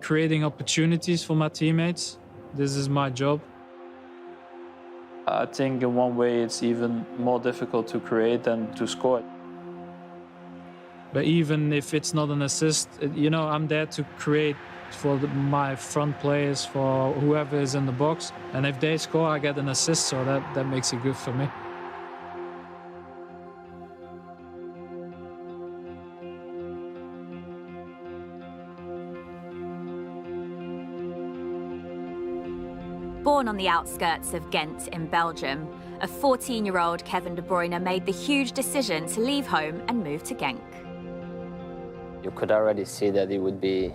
creating opportunities for my teammates. This is my job. I think in one way it's even more difficult to create than to score. But even if it's not an assist, you know, I'm there to create for my front players, for whoever is in the box. And if they score, I get an assist, so that makes it good for me. Born on the outskirts of Ghent in Belgium, a 14-year-old Kevin De Bruyne made the huge decision to leave home and move to Genk. You could already see that he would be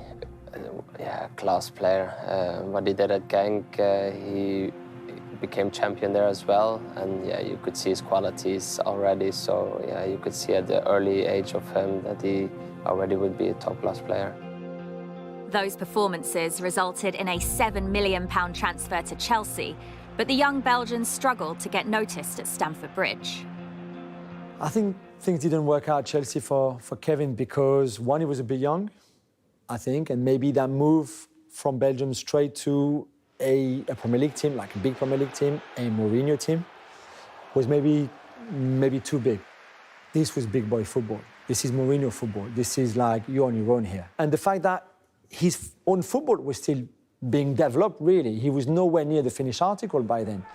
a class player. What he did at Genk, he became champion there as well, and you could see his qualities already. So you could see at the early age of him that he already would be a top-class player. Those performances resulted in a £7 million transfer to Chelsea, but the young Belgian struggled to get noticed at Stamford Bridge. I think things didn't work out at Chelsea for Kevin because, one, he was a bit young, I think, and maybe that move from Belgium straight to a Premier League team, like a big Premier League team, a Mourinho team, was maybe too big. This was big boy football. This is Mourinho football. This is like, you're on your own here. And the fact that his own football was still being developed, really. He was nowhere near the finished article by then.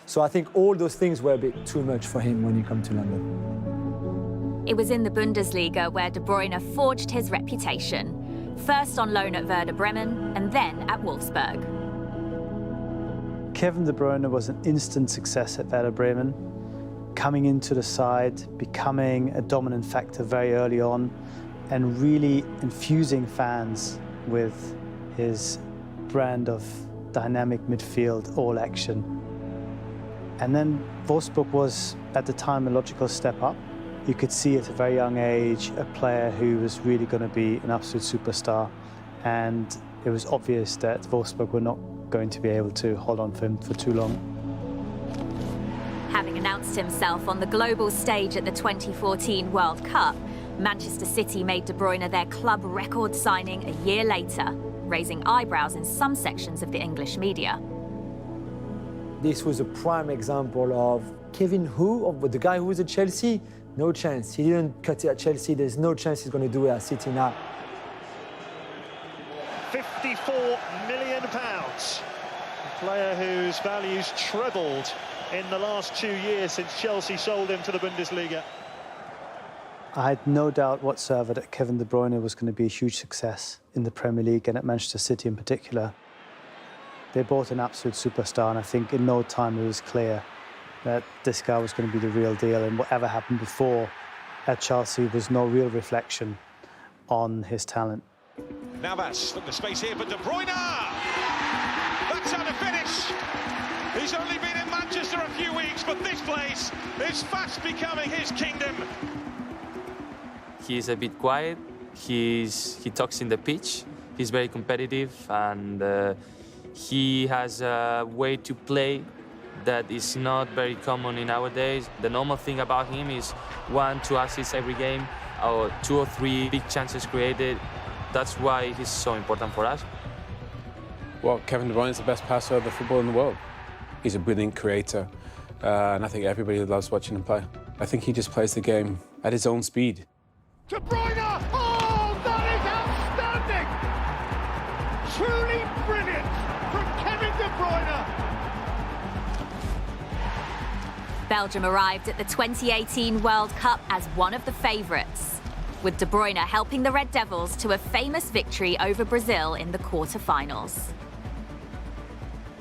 So I think all those things were a bit too much for him when he came to London. It was in the Bundesliga where De Bruyne forged his reputation, first on loan at Werder Bremen and then at Wolfsburg. Kevin De Bruyne was an instant success at Werder Bremen, coming into the side, becoming a dominant factor very early on, and really infusing fans with his brand of dynamic midfield, all action. And then Wolfsburg was, at the time, a logical step up. You could see at a very young age a player who was really going to be an absolute superstar. And it was obvious that Wolfsburg were not going to be able to hold on for him for too long. Having announced himself on the global stage at the 2014 World Cup, Manchester City made De Bruyne their club record signing a year later, raising eyebrows in some sections of the English media. This was a prime example of Kevin who, the guy who was at Chelsea, no chance. He didn't cut it at Chelsea. There's no chance he's going to do it at City now. £54 million. A player whose values trebled in the last 2 years since Chelsea sold him to the Bundesliga. I had no doubt whatsoever that Kevin De Bruyne was going to be a huge success in the Premier League and at Manchester City in particular. They bought an absolute superstar, and I think in no time it was clear that this guy was going to be the real deal, and whatever happened before at Chelsea was no real reflection on his talent. Navas, look the space here for De Bruyne! That's how to finish! He's only been in Manchester a few weeks, but this place is fast becoming his kingdom. He's a bit quiet, he talks in the pitch, he's very competitive, and he has a way to play that is not very common in nowadays. The normal thing about him is 1-2 assists every game, or 2 or 3 big chances created. That's why he's so important for us. Well, Kevin De Bruyne is the best passer of the football in the world. He's a brilliant creator, and I think everybody loves watching him play. I think he just plays the game at his own speed. De Bruyne! Oh, that is outstanding! Truly brilliant from Kevin De Bruyne! Belgium arrived at the 2018 World Cup as one of the favourites, with De Bruyne helping the Red Devils to a famous victory over Brazil in the quarter-finals.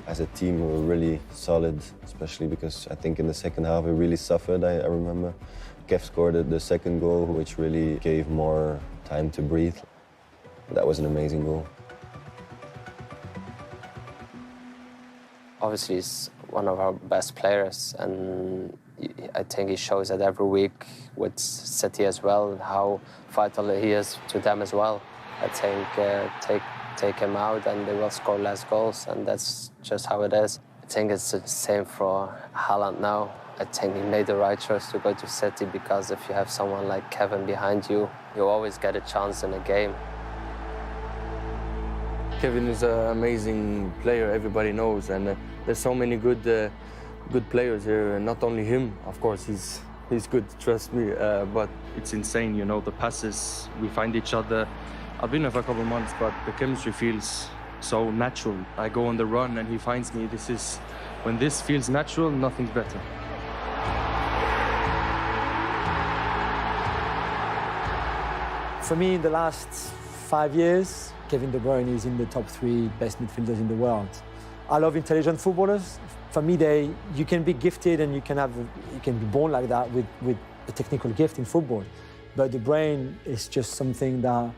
As a team, we were really solid, especially because I think in the second half we really suffered. I remember Kev scored the second goal, which really gave more time to breathe. That was an amazing goal. Obviously, he's one of our best players, and I think he shows that every week with City as well, how vital he is to them as well. I think take him out and they will score less goals, and that's just how it is. I think it's the same for Haaland now. I think he made the right choice to go to City, because if you have someone like Kevin behind you, you always get a chance in a game. Kevin is an amazing player, everybody knows, and there's so many good players here, and not only him, of course, he's good, trust me, but it's insane, you know, the passes, we find each other. I've been here for a couple of months, but the chemistry feels so natural. I go on the run and he finds me. When this feels natural, nothing's better. For me, in the last 5 years, Kevin De Bruyne is in the top 3 best midfielders in the world. I love intelligent footballers. For me, you can be gifted and you can be born like that with a technical gift in football. But De Bruyne is just something that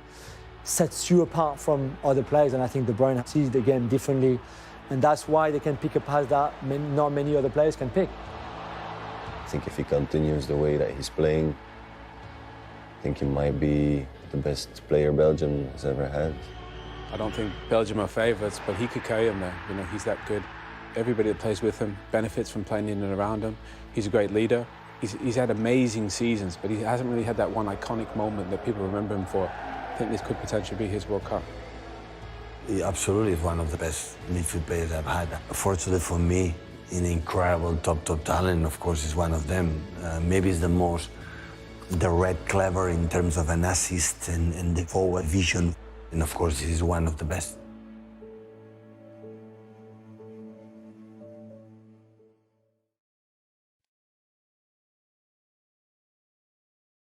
sets you apart from other players, and I think De Bruyne sees the game differently, and that's why they can pick a pass that not many other players can pick. I think if he continues the way that he's playing, I think he might be the best player Belgium has ever had. I don't think Belgium are favourites, but he could carry them there. You know, he's that good. Everybody that plays with him benefits from playing in and around him. He's a great leader. He's had amazing seasons, but he hasn't really had that one iconic moment that people remember him for. I think this could potentially be his World Cup. He absolutely is one of the best midfield players I've had. Fortunately for me, an incredible top talent, of course, is one of them. Maybe he's the most direct, clever in terms of an assist and the forward vision. And of course, he's one of the best.